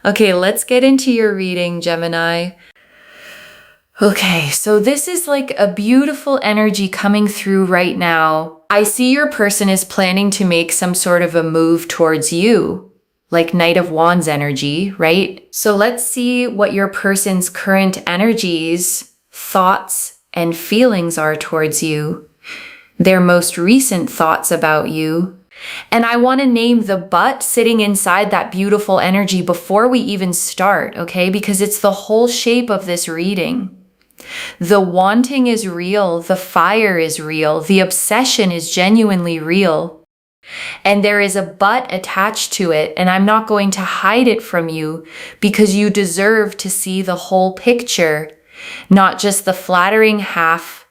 Okay, let's get into your reading, Gemini. Okay, so this is like a beautiful energy coming through right now. I see your person is planning to make some sort of a move towards you, like Knight of Wands energy, right? So let's see what your person's current energies, thoughts, and feelings are towards you, their most recent thoughts about you. And I want to name the but sitting inside that beautiful energy before we even start, okay? Because it's the whole shape of this reading. The wanting is real, the fire is real, the obsession is genuinely real. And there is a but attached to it, and I'm not going to hide it from you because you deserve to see the whole picture, not just the flattering half.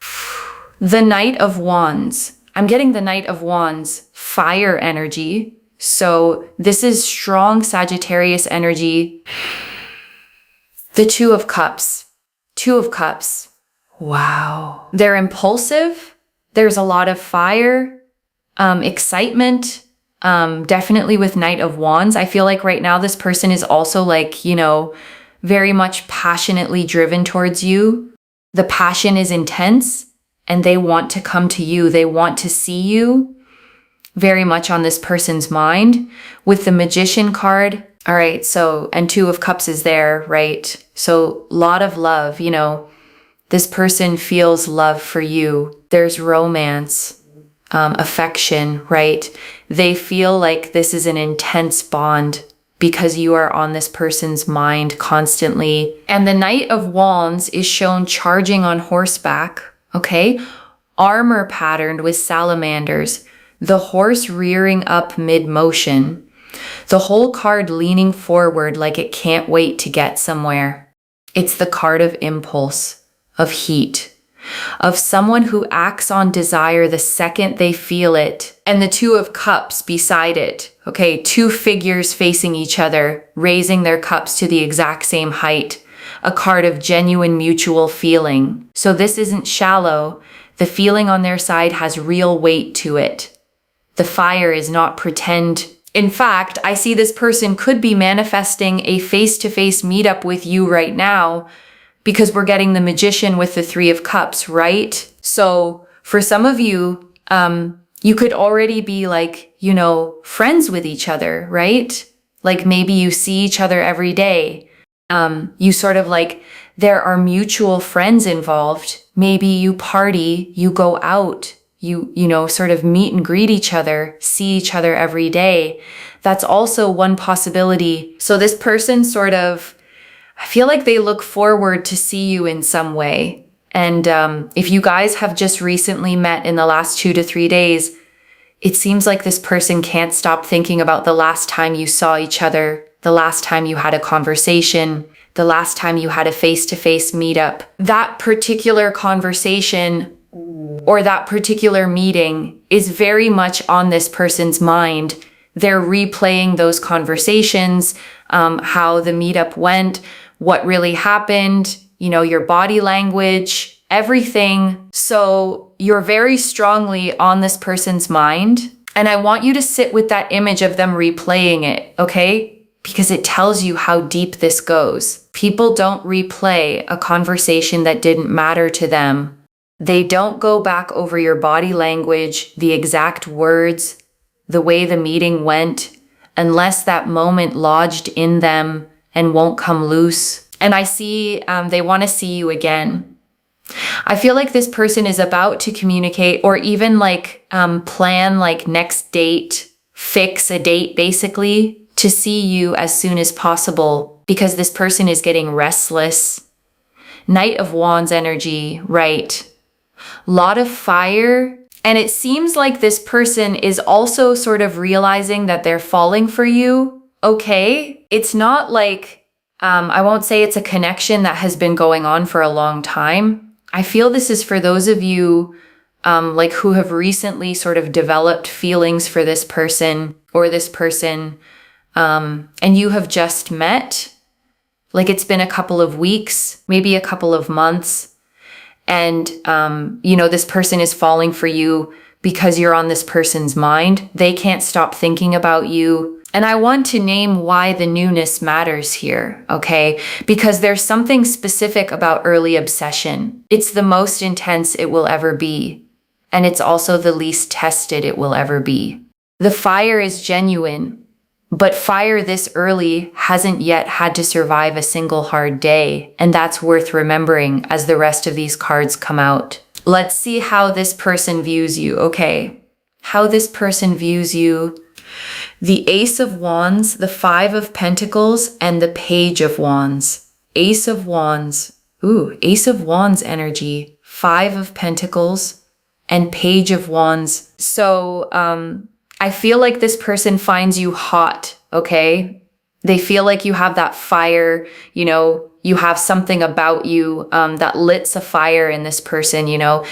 The Knight of Wands. I'm getting the Knight of Wands, fire energy. So this is strong Sagittarius energy. The Two of Cups. Two of Cups. Wow. They're impulsive. There's a lot of fire, excitement. Definitely with Knight of Wands. I feel like right now this person is also like, you know, very much passionately driven towards you. The passion is intense and they want to come to you. They want to see you. Very much on this person's mind. With the Magician card. All right, so, and Two of Cups is there, right? So, lot of love, you know, this person feels love for you. There's romance, affection, right? They feel like this is an intense bond because you are on this person's mind constantly. And the Knight of Wands is shown charging on horseback, okay? Armor patterned with salamanders, the horse rearing up mid-motion. The whole card leaning forward like it can't wait to get somewhere. It's the card of impulse, of heat, of someone who acts on desire the second they feel it. And the Two of Cups beside it. Okay, two figures facing each other, raising their cups to the exact same height. A card of genuine mutual feeling. So this isn't shallow. The feeling on their side has real weight to it. The fire is not pretend. In fact, I see this person could be manifesting a face-to-face meetup with you right now because we're getting the Magician with the Three of Cups, right? So for some of you, you could already be like, you know, friends with each other, right? Like maybe you see each other every day. You sort of like, there are mutual friends involved. Maybe you party, you go out. You know, sort of meet and greet each other, see each other every day. That's also one possibility. So this person sort of, I feel like they look forward to see you in some way. And if you guys have just recently met in the last 2 to 3 days, it seems like this person can't stop thinking about the last time you saw each other, the last time you had a conversation, the last time you had a face-to-face meetup. That particular conversation or that particular meeting is very much on this person's mind. They're replaying those conversations, how the meetup went, what really happened, you know, your body language, everything. So you're very strongly on this person's mind. And I want you to sit with that image of them replaying it, okay? Because it tells you how deep this goes. People don't replay a conversation that didn't matter to them. They don't go back over your body language, the exact words, the way the meeting went, unless that moment lodged in them and won't come loose. And I see they want to see you again. I feel like this person is about to communicate or even like plan like next date, fix a date basically to see you as soon as possible because this person is getting restless. Knight of Wands energy, right? Lot of fire. And it seems like this person is also sort of realizing that they're falling for you. Okay. It's not like, I won't say it's a connection that has been going on for a long time. I feel this is for those of you, like who have recently sort of developed feelings for this person or this person, and you have just met. Like it's been a couple of weeks, maybe a couple of months. And, you know, this person is falling for you because you're on this person's mind. They can't stop thinking about you. And I want to name why the newness matters here, okay? Because there's something specific about early obsession. It's the most intense it will ever be. And it's also the least tested it will ever be. The fire is genuine, but fire this early hasn't yet had to survive a single hard day. And that's worth remembering as the rest of these cards come out. Let's see how this person views you, okay? How this person views you. The Ace of Wands, the Five of Pentacles, and the Page of Wands. Ace of Wands. Ooh, Ace of Wands energy. Five of Pentacles and Page of Wands. So, I feel like this person finds you hot, okay? They feel like you have that fire, you know, you have something about you that lits a fire in this person, you know,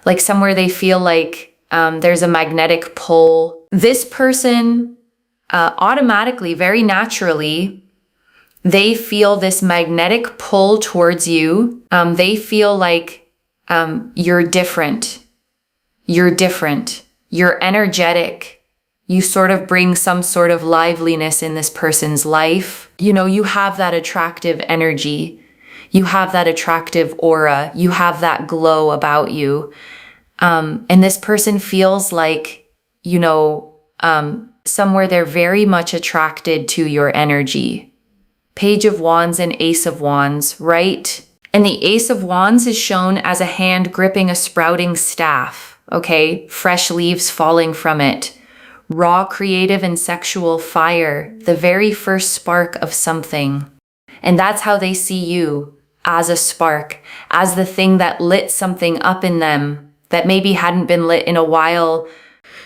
like somewhere they feel like there's a magnetic pull. This person automatically, very naturally, they feel this magnetic pull towards you. They feel like you're different. You're different. You're energetic. You sort of bring some sort of liveliness in this person's life. You know, you have that attractive energy. You have that attractive aura. You have that glow about you. And this person feels like, you know, somewhere they're very much attracted to your energy. Page of Wands and Ace of Wands, right? And the Ace of Wands is shown as a hand gripping a sprouting staff, okay? Fresh leaves falling from it. Raw, creative, and sexual fire, the very first spark of something. And that's how they see you, as a spark, as the thing that lit something up in them that maybe hadn't been lit in a while.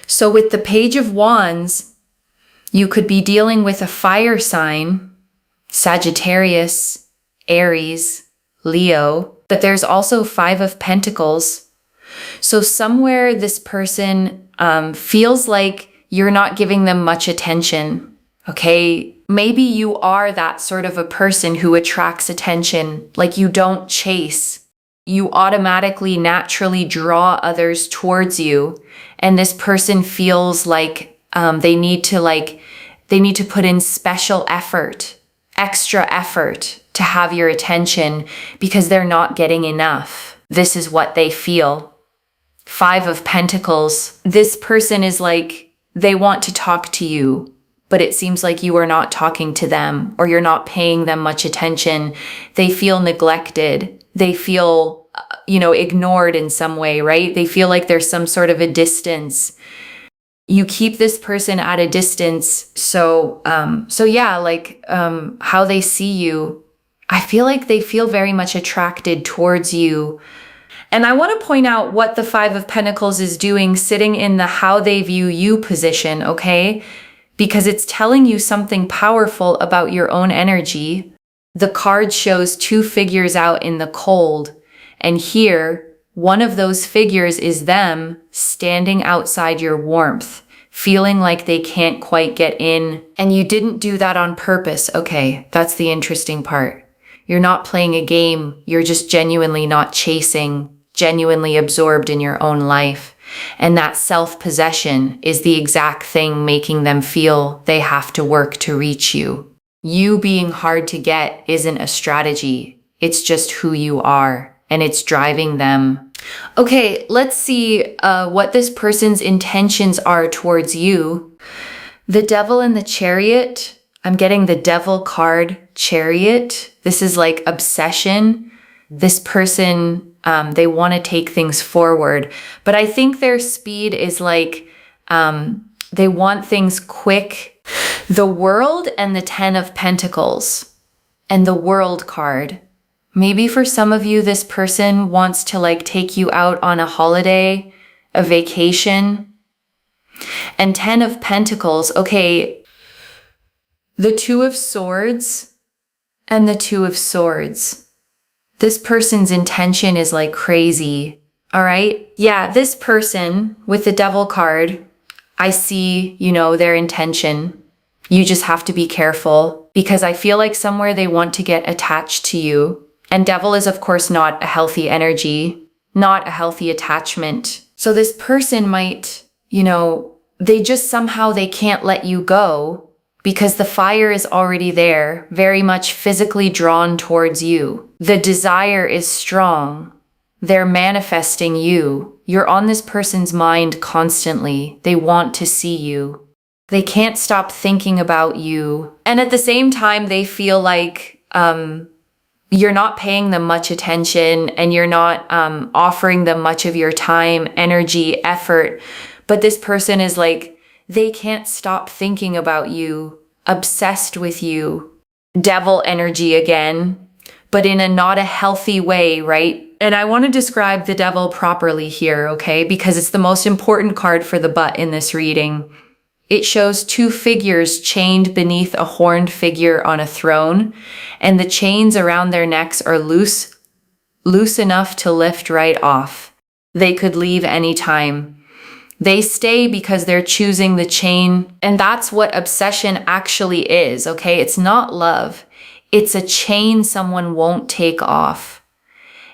So with the Page of Wands, you could be dealing with a fire sign, Sagittarius, Aries, Leo, but there's also Five of Pentacles. So somewhere this person feels like you're not giving them much attention, okay? Maybe you are that sort of a person who attracts attention, like you don't chase. You automatically, naturally draw others towards you, and this person feels like they need to put in special effort, extra effort to have your attention because they're not getting enough. This is what they feel. Five of Pentacles. This person is like, they want to talk to you, but it seems like you are not talking to them or you're not paying them much attention. They feel neglected. They feel, ignored in some way, right? They feel like there's some sort of a distance. You keep this person at a distance. So how they see you, I feel like they feel very much attracted towards you. And I want to point out what the Five of Pentacles is doing sitting in the how they view you position, okay? Because it's telling you something powerful about your own energy. The card shows two figures out in the cold. And here, one of those figures is them standing outside your warmth, feeling like they can't quite get in. And you didn't do that on purpose. Okay, that's the interesting part. You're not playing a game. You're just genuinely not chasing, genuinely absorbed in your own life. And that self-possession is the exact thing making them feel they have to work to reach you. You being hard to get isn't a strategy. It's just who you are, and it's driving them. Okay, let's see what this person's intentions are towards you. The Devil and the Chariot. I'm getting the Devil card, Chariot. This is like obsession. This person, they want to take things forward, but I think their speed is like, they want things quick. The World and the Ten of Pentacles and the World card. Maybe for some of you, this person wants to take you out on a holiday, a vacation. And Ten of Pentacles, okay. The Two of Swords and the Two of Swords. This person's intention is crazy, all right? Yeah, this person with the Devil card, I see, their intention. You just have to be careful because I feel like somewhere they want to get attached to you. And Devil is, of course, not a healthy energy, not a healthy attachment. So this person might, they just somehow they can't let you go. because the fire is already there, very much physically drawn towards you. The desire is strong. They're manifesting you. You're on this person's mind constantly. They want to see you. They can't stop thinking about you. And at the same time, they feel like you're not paying them much attention and you're not offering them much of your time, energy, effort. But this person is like, they can't stop thinking about you, obsessed with you. Devil energy again, but in a not a healthy way, right? And I want to describe the devil properly here, okay? Because it's the most important card for the butt in this reading. It shows two figures chained beneath a horned figure on a throne, and the chains around their necks are loose enough to lift right off. They could leave anytime. They stay because they're choosing the chain, and that's what obsession actually is, okay? It's not love. It's a chain someone won't take off.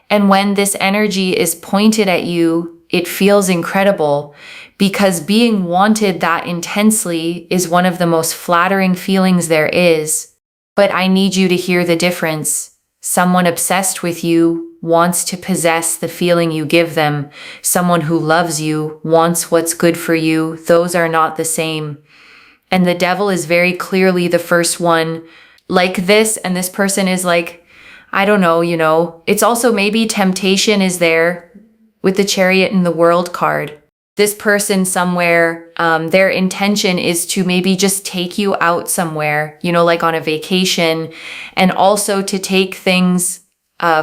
And when this energy is pointed at you, it feels incredible because being wanted that intensely is one of the most flattering feelings there is. But I need you to hear the difference. Someone obsessed with you wants to possess the feeling you give them. Someone who loves you wants what's good for you. Those are not the same. And the devil is very clearly the first one like this, and this person is like, I don't know, it's also maybe temptation is there with the Chariot and the World card. This person somewhere, their intention is to maybe just take you out somewhere, like on a vacation, and also to take things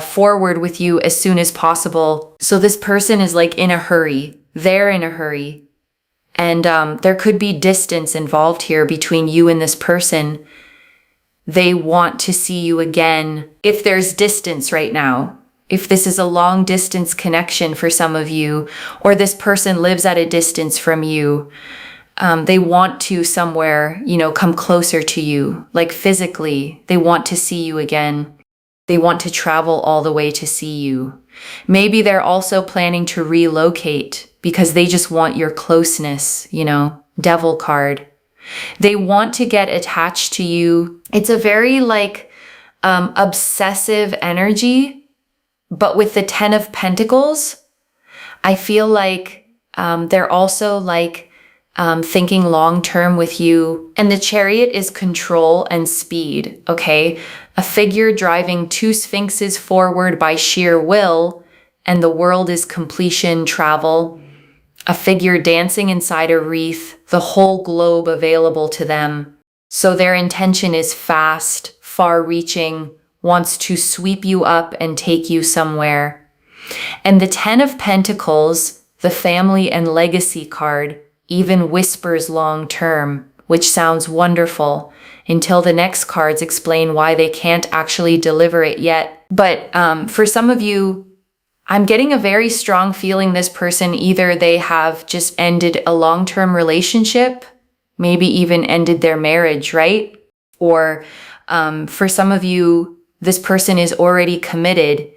forward with you as soon as possible. So this person is like in a hurry. They're in a hurry. And there could be distance involved here between you and this person. They want to see you again. If there's distance right now, if this is a long distance connection for some of you, or this person lives at a distance from you, they want to somewhere, come closer to you, like physically. They want to see you again. They want to travel all the way to see you. Maybe they're also planning to relocate because they just want your closeness, Devil card. They want to get attached to you. It's a very obsessive energy, but with the 10 of Pentacles, I feel like they're also thinking long-term with you. And the Chariot is control and speed, okay? A figure driving two sphinxes forward by sheer will, and the world is completion, travel. A figure dancing inside a wreath, the whole globe available to them. So their intention is fast, far-reaching, wants to sweep you up and take you somewhere. And the 10 of Pentacles, the family and legacy card, even whispers long-term, which sounds wonderful, until the next cards explain why they can't actually deliver it yet. But for some of you, I'm getting a very strong feeling this person, either they have just ended a long-term relationship, maybe even ended their marriage, right? Or for some of you, this person is already committed.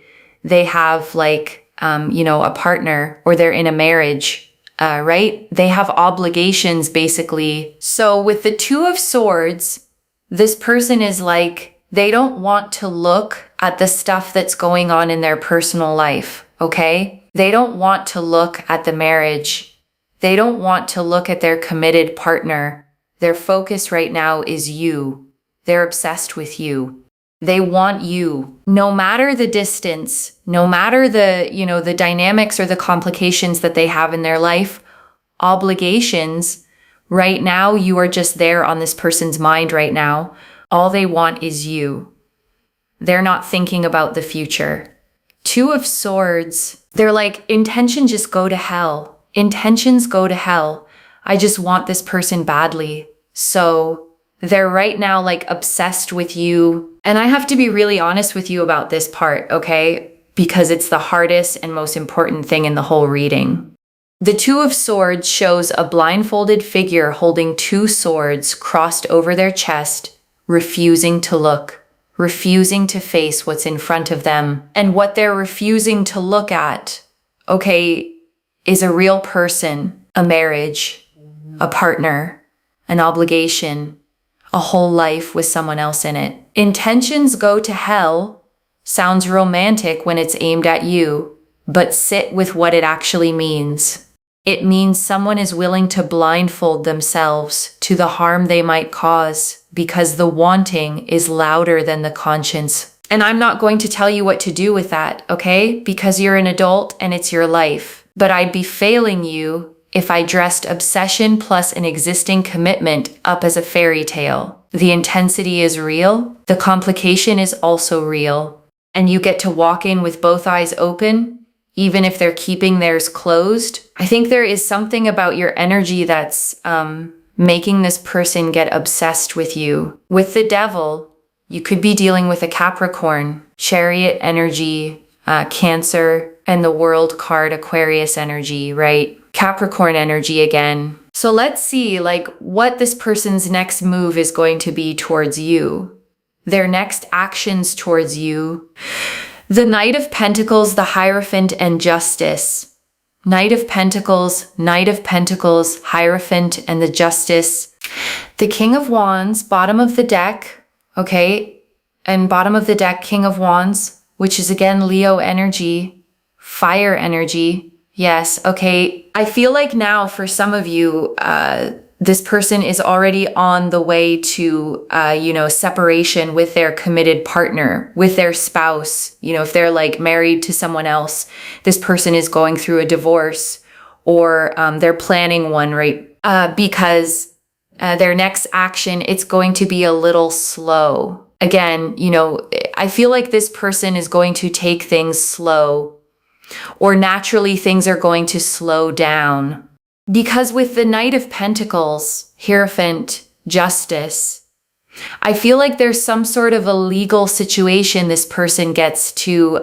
They have a partner, or they're in a marriage, right? They have obligations basically. So with the Two of Swords, this person is they don't want to look at the stuff that's going on in their personal life, okay? They don't want to look at the marriage. They don't want to look at their committed partner. Their focus right now is you. They're obsessed with you. They want you. No matter the distance, no matter the dynamics or the complications that they have in their life, obligations, right now you are just there on this person's mind right now. All they want is you. They're not thinking about the future. Two of Swords, they're intentions just go to hell. Intentions go to hell. I just want this person badly. So they're right now obsessed with you. And I have to be really honest with you about this part, okay? Because it's the hardest and most important thing in the whole reading. The Two of Swords shows a blindfolded figure holding two swords crossed over their chest, refusing to look, refusing to face what's in front of them. And what they're refusing to look at, okay, is a real person, a marriage, a partner, an obligation, a whole life with someone else in it. Intentions go to hell sounds romantic when it's aimed at you, but sit with what it actually means. It means someone is willing to blindfold themselves to the harm they might cause because the wanting is louder than the conscience. And I'm not going to tell you what to do with that, okay? Because you're an adult and it's your life. But I'd be failing you if I dressed obsession plus an existing commitment up as a fairy tale. The intensity is real. The complication is also real. And you get to walk in with both eyes open, even if they're keeping theirs closed. I think there is something about your energy that's making this person get obsessed with you. With the devil, you could be dealing with a Capricorn, Chariot energy, Cancer, and the World card, Aquarius energy, right? Capricorn energy again. So let's see what this person's next move is going to be towards you. Their next actions towards you. The Knight of Pentacles, the Hierophant, and Justice. Knight of Pentacles, Hierophant, and the Justice. The King of Wands, bottom of the deck, okay? And bottom of the deck, King of Wands, which is again Leo energy, fire energy. Yes, okay. I feel like now for some of you, this person is already on the way to, separation with their committed partner, with their spouse. If they're married to someone else, this person is going through a divorce or they're planning one, right? Because their next action, it's going to be a little slow. Again, I feel like this person is going to take things slow, or naturally things are going to slow down. Because with the Knight of Pentacles, Hierophant, Justice, I feel like there's some sort of a legal situation this person gets to,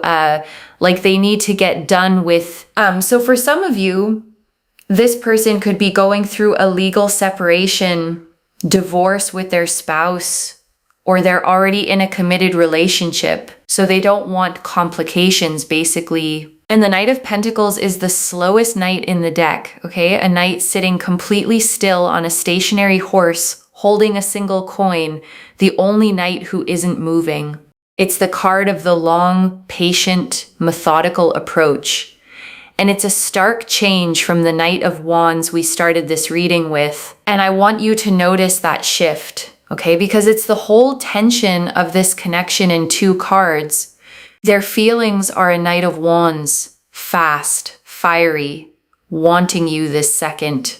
they need to get done with. So for some of you, this person could be going through a legal separation, divorce with their spouse, or they're already in a committed relationship. So they don't want complications, basically. And the Knight of Pentacles is the slowest knight in the deck, okay? A knight sitting completely still on a stationary horse, holding a single coin, the only knight who isn't moving. It's the card of the long, patient, methodical approach. And it's a stark change from the Knight of Wands we started this reading with. And I want you to notice that shift, okay? Because it's the whole tension of this connection in two cards. Their feelings are a Knight of Wands, fast, fiery, wanting you this second.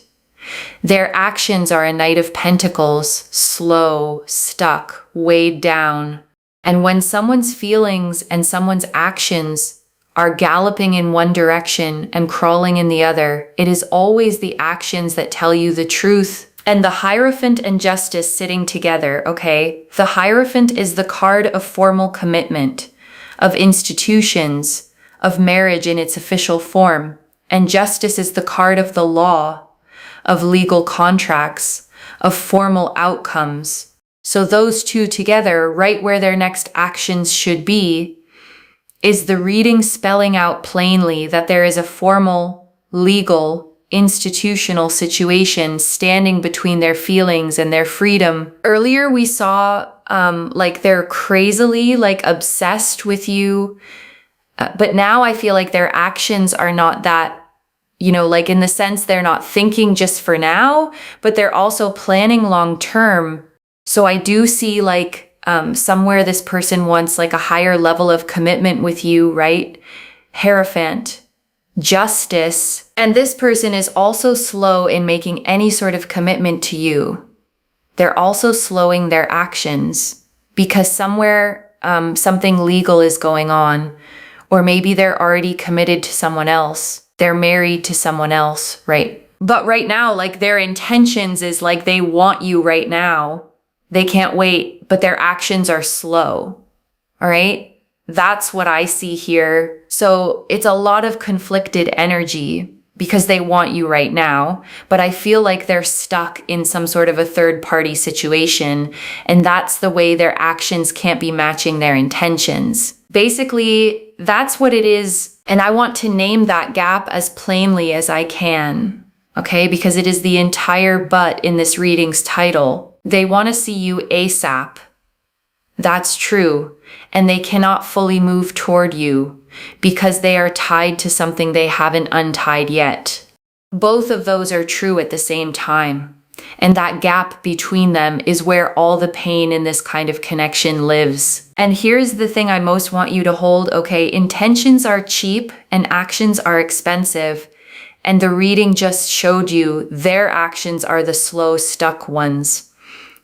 Their actions are a Knight of Pentacles, slow, stuck, weighed down. And when someone's feelings and someone's actions are galloping in one direction and crawling in the other, it is always the actions that tell you the truth. And the Hierophant and Justice sitting together, okay? The Hierophant is the card of formal commitment, of institutions, of marriage in its official form. And Justice is the card of the law, of legal contracts, of formal outcomes. So those two together, right where their next actions should be, is the reading spelling out plainly that there is a formal, legal, institutional situation standing between their feelings and their freedom. Earlier we saw they're crazily obsessed with you, but now I feel like their actions are not that, in the sense they're not thinking just for now, but they're also planning long term. So I do see somewhere this person wants a higher level of commitment with you, right? Hierophant, Justice, and this person is also slow in making any sort of commitment to you. They're also slowing their actions because somewhere something legal is going on, or maybe they're already committed to someone else. They're married to someone else, right? But right now, their intentions is they want you right now. They can't wait, but their actions are slow, all right? That's what I see here. So it's a lot of conflicted energy because they want you right now, but I feel like they're stuck in some sort of a third party situation, and that's the way their actions can't be matching their intentions. Basically, that's what it is, and I want to name that gap as plainly as I can, okay? Because it is the entire but in this reading's title. They want to see you ASAP. That's true. And they cannot fully move toward you because they are tied to something they haven't untied yet. Both of those are true at the same time. And that gap between them is where all the pain in this kind of connection lives. And here's the thing I most want you to hold, okay? Intentions are cheap and actions are expensive. And the reading just showed you their actions are the slow, stuck ones.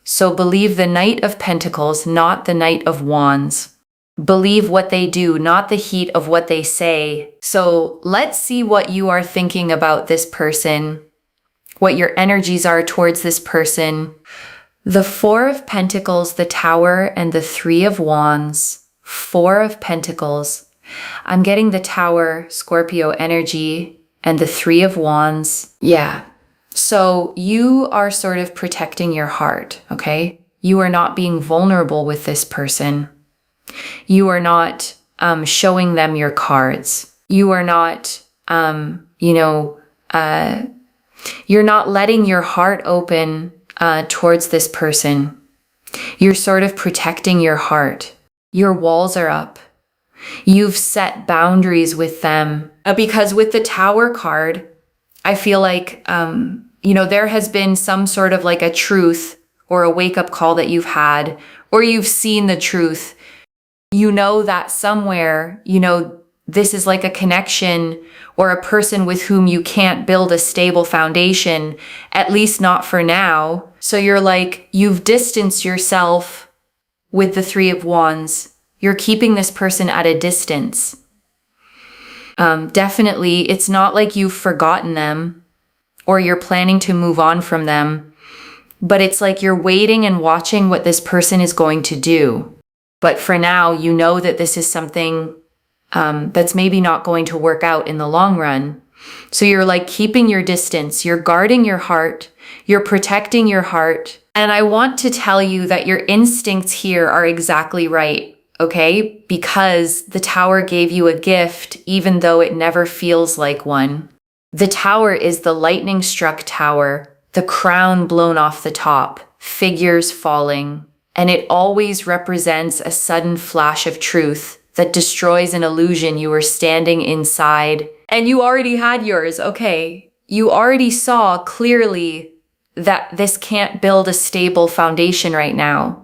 So believe the Knight of Pentacles, not the Knight of Wands. Believe what they do, not the heat of what they say. So let's see what you are thinking about this person, what your energies are towards this person. The Four of Pentacles, the Tower, and the Three of Wands. Four of Pentacles. I'm getting the Tower, Scorpio energy, and the Three of Wands. Yeah. So you are sort of protecting your heart, okay? You are not being vulnerable with this person. You are not showing them your cards. You are not, you're not letting your heart open towards this person. You're sort of protecting your heart. Your walls are up. You've set boundaries with them. Because with the Tower card, I feel like, there has been some sort of like a truth or a wake-up call that you've had, or you've seen the truth. You know that somewhere, this is like a connection or a person with whom you can't build a stable foundation, at least not for now. So you're like, you've distanced yourself with the Three of Wands. You're keeping this person at a distance. Definitely, it's not like you've forgotten them or you're planning to move on from them, but it's like you're waiting and watching what this person is going to do. But for now, you know that this is something that's maybe not going to work out in the long run. So you're like keeping your distance, you're guarding your heart, you're protecting your heart. And I want to tell you that your instincts here are exactly right. Okay? Because the Tower gave you a gift, even though it never feels like one. The Tower is the lightning-struck tower, the crown blown off the top, figures falling, and it always represents a sudden flash of truth that destroys an illusion you were standing inside. And you already had yours, okay? You already saw clearly that this can't build a stable foundation right now.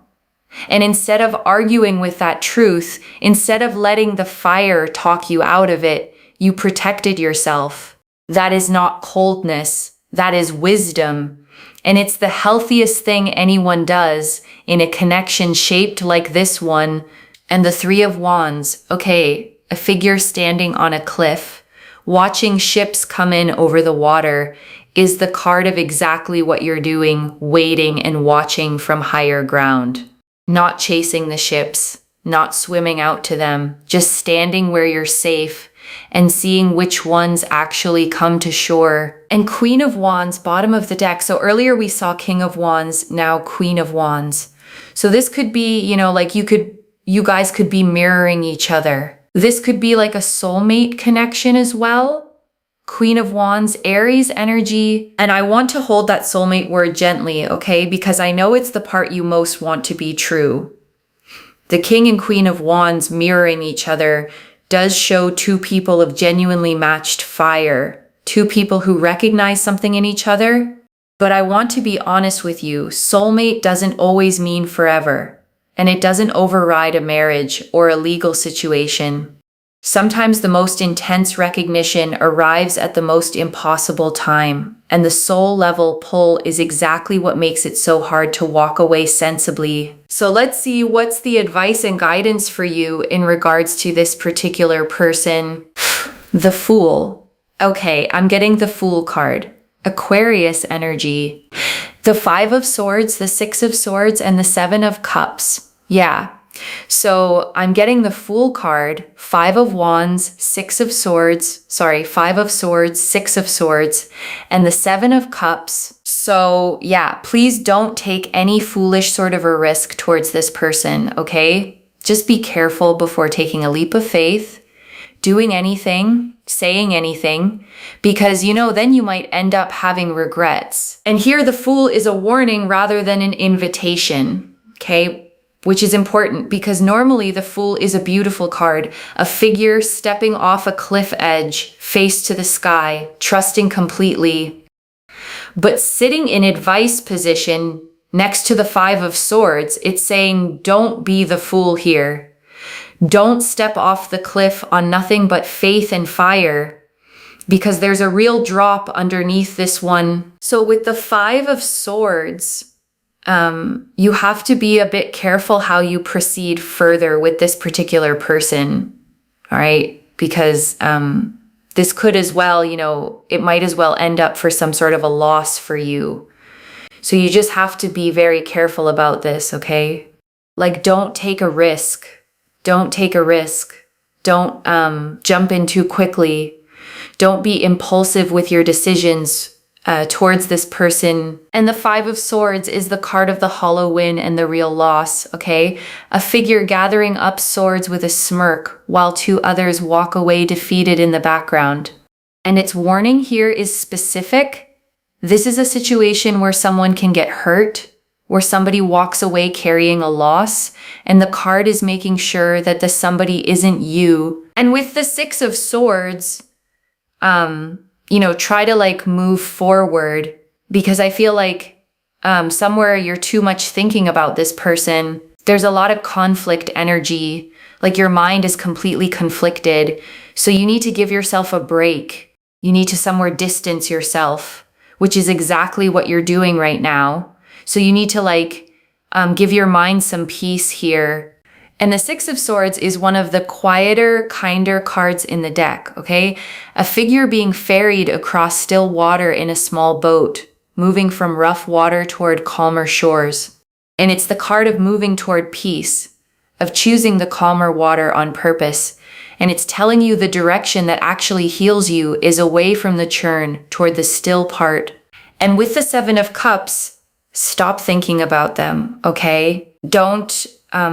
And instead of arguing with that truth, instead of letting the fire talk you out of it, you protected yourself. That is not coldness. That is wisdom. And it's the healthiest thing anyone does in a connection shaped like this one. And the Three of Wands, okay, a figure standing on a cliff, watching ships come in over the water, is the card of exactly what you're doing, waiting and watching from higher ground. Not chasing the ships, not swimming out to them, just standing where you're safe and seeing which ones actually come to shore. And Queen of Wands, bottom of the deck. So earlier we saw King of Wands, now Queen of Wands. So this could be, like you guys could be mirroring each other. This could be like a soulmate connection as well. Queen of Wands, Aries energy. And I want to hold that soulmate word gently, okay? Because I know it's the part you most want to be true. The King and Queen of Wands mirroring each other does show two people of genuinely matched fire, two people who recognize something in each other. But I want to be honest with you, soulmate doesn't always mean forever, and it doesn't override a marriage or a legal situation. Sometimes the most intense recognition arrives at the most impossible time, and the soul level pull is exactly what makes it so hard to walk away sensibly. So let's see what's the advice and guidance for you in regards to this particular person. The Fool. Okay, I'm getting the Fool card. Aquarius energy. The Five of Swords, the Six of Swords, and the Seven of Cups. Yeah. So I'm getting the Fool card, Five of Wands, Five of Swords, Six of Swords, and the Seven of Cups. So yeah, please don't take any foolish sort of a risk towards this person, okay? Just be careful before taking a leap of faith. doing anything, saying anything, because, then you might end up having regrets. And here the Fool is a warning rather than an invitation, okay? Which is important because normally the Fool is a beautiful card, a figure stepping off a cliff edge, face to the sky, trusting completely. But sitting in advice position next to the Five of Swords, it's saying, don't be the fool here. Don't step off the cliff on nothing but faith and fire, because there's a real drop underneath this one. So with the Five of Swords, you have to be a bit careful how you proceed further with this particular person, all right? Because this could as well, it might as well end up for some sort of a loss for you. So you just have to be very careful about this, okay? Like, don't take a risk. Don't take a risk. Don't jump in too quickly. Don't be impulsive with your decisions towards this person. And the Five of Swords is the card of the hollow win and the real loss, okay? A figure gathering up swords with a smirk while two others walk away defeated in the background. And its warning here is specific. This is a situation where someone can get hurt, where somebody walks away carrying a loss, and the card is making sure that the somebody isn't you. And with the Six of Swords, try to move forward, because I feel like somewhere you're too much thinking about this person. There's a lot of conflict energy, like your mind is completely conflicted. So you need to give yourself a break. You need to somewhere distance yourself, which is exactly what you're doing right now. So you need to give your mind some peace here. And the Six of Swords is one of the quieter, kinder cards in the deck, okay? A figure being ferried across still water in a small boat, moving from rough water toward calmer shores. And it's the card of moving toward peace, of choosing the calmer water on purpose. And it's telling you the direction that actually heals you is away from the churn toward the still part. And with the Seven of Cups, stop thinking about them, okay? Don't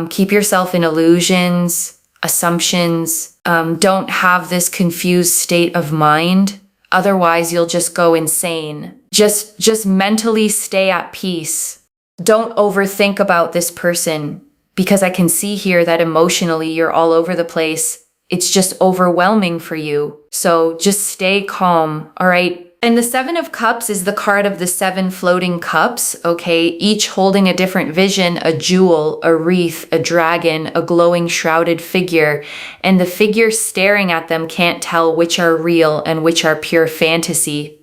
keep yourself in illusions, assumptions. Don't have this confused state of mind. Otherwise, you'll just go insane. Just mentally stay at peace. Don't overthink about this person, because I can see here that emotionally you're all over the place. It's just overwhelming for you. So just stay calm, all right? And the Seven of Cups is the card of the seven floating cups, okay? Each holding a different vision, a jewel, a wreath, a dragon, a glowing shrouded figure. And the figure staring at them can't tell which are real and which are pure fantasy.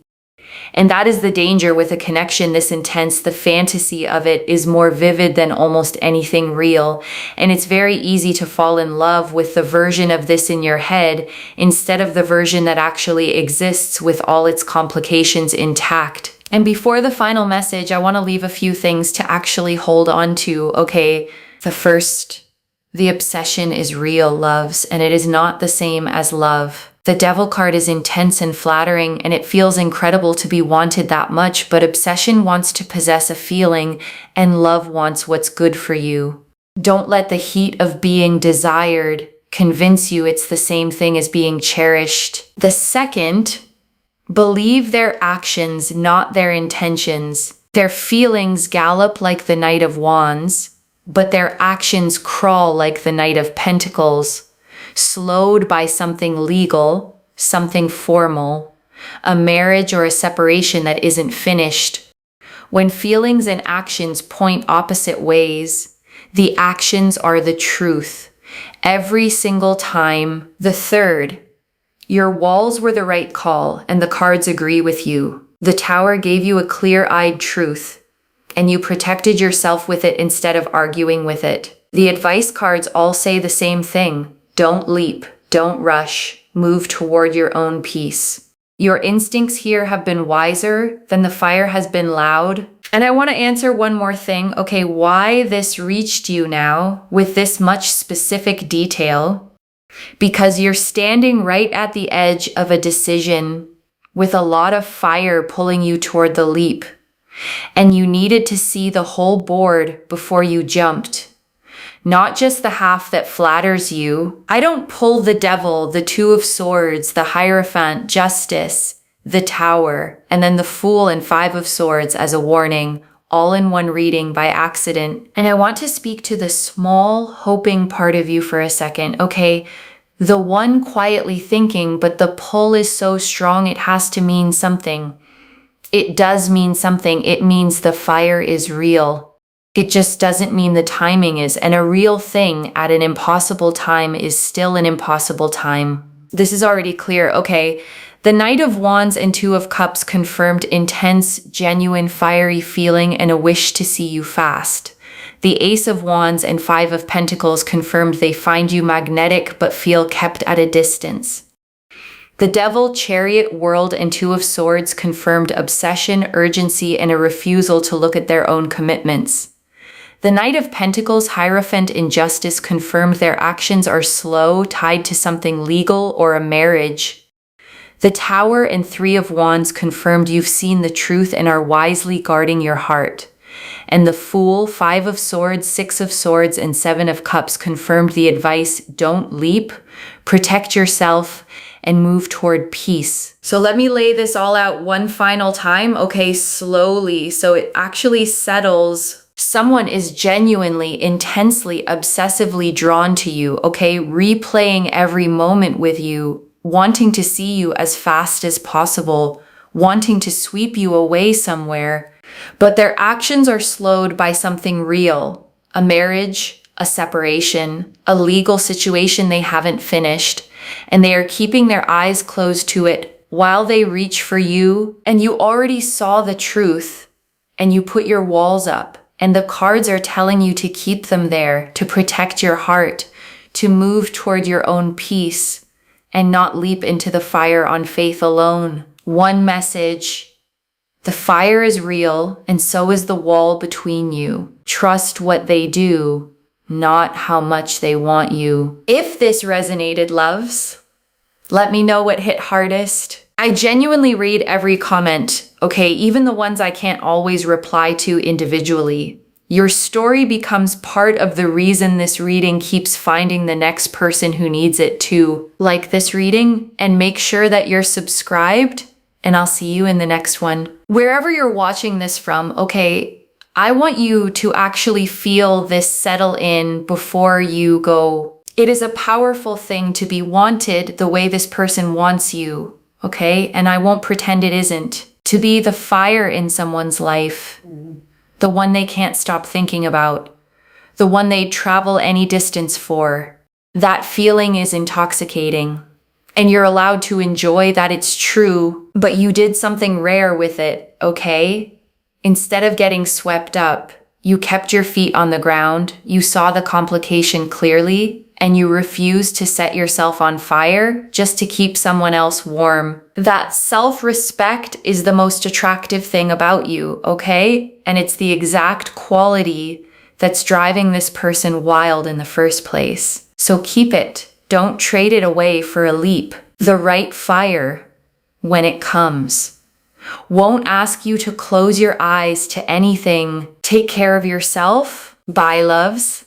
And that is the danger with a connection this intense. The fantasy of it is more vivid than almost anything real. And it's very easy to fall in love with the version of this in your head instead of the version that actually exists with all its complications intact. And before the final message, I want to leave a few things to actually hold on to, okay? The first, the obsession is real, loves, and it is not the same as love. The Devil card is intense and flattering, and it feels incredible to be wanted that much, but obsession wants to possess a feeling, and love wants what's good for you. Don't let the heat of being desired convince you it's the same thing as being cherished. The second, believe their actions, not their intentions. Their feelings gallop like the Knight of Wands, but their actions crawl like the Knight of Pentacles. Slowed by something legal, something formal, a marriage or a separation that isn't finished. When feelings and actions point opposite ways, the actions are the truth. Every single time. The third, your walls were the right call, and the cards agree with you. The Tower gave you a clear-eyed truth, and you protected yourself with it instead of arguing with it. The advice cards all say the same thing. Don't leap, don't rush, move toward your own peace. Your instincts here have been wiser than the fire has been loud. And I want to answer one more thing. Okay, why this reached you now with this much specific detail? Because you're standing right at the edge of a decision with a lot of fire pulling you toward the leap. And you needed to see the whole board before you jumped. not just the half that flatters you. I don't pull the devil, the Two of Swords, the Hierophant, Justice, the Tower, and then the Fool and Five of Swords as a warning, all in one reading by accident. And I want to speak to the small, hoping part of you for a second, okay? The one quietly thinking, but the pull is so strong it has to mean something. It does mean something. It means the fire is real. It just doesn't mean the timing is. And a real thing at an impossible time is still an impossible time. This is already clear. Okay. The Knight of Wands and Two of Cups confirmed intense, genuine, fiery feeling and a wish to see you fast. The Ace of Wands and Five of Pentacles confirmed they find you magnetic but feel kept at a distance. The Devil, Chariot, World, and Two of Swords confirmed obsession, urgency, and a refusal to look at their own commitments. The Knight of Pentacles, Hierophant, and Justice confirmed their actions are slow, tied to something legal or a marriage. The Tower and Three of Wands confirmed you've seen the truth and are wisely guarding your heart. And the Fool, Five of Swords, Six of Swords, and Seven of Cups confirmed the advice, don't leap, protect yourself, and move toward peace. So let me lay this all out one final time, okay, slowly, so it actually settles. Someone is genuinely, intensely, obsessively drawn to you, okay, replaying every moment with you, wanting to see you as fast as possible, wanting to sweep you away somewhere. But their actions are slowed by something real, a marriage, a separation, a legal situation they haven't finished, and they are keeping their eyes closed to it while they reach for you, and you already saw the truth, and you put your walls up. And the cards are telling you to keep them there, to protect your heart, to move toward your own peace, and not leap into the fire on faith alone. One message: the fire is real, and so is the wall between you. Trust what they do, not how much they want you. If this resonated, loves, let me know what hit hardest. I genuinely read every comment, okay, even the ones I can't always reply to individually. Your story becomes part of the reason this reading keeps finding the next person who needs it to like this reading, and make sure that you're subscribed, and I'll see you in the next one. Wherever you're watching this from, okay, I want you to actually feel this settle in before you go. It is a powerful thing to be wanted the way this person wants you. Okay, and I won't pretend it isn't. To be the fire in someone's life, the one they can't stop thinking about, the one they'd travel any distance for. That feeling is intoxicating, and you're allowed to enjoy that it's true, but you did something rare with it, okay? Instead of getting swept up, you kept your feet on the ground, you saw the complication clearly, and you refused to set yourself on fire just to keep someone else warm. That self-respect is the most attractive thing about you, okay? And it's the exact quality that's driving this person wild in the first place. So keep it. Don't trade it away for a leap. The right fire, when it comes, won't ask you to close your eyes to anything. Take care of yourself. Bye, loves.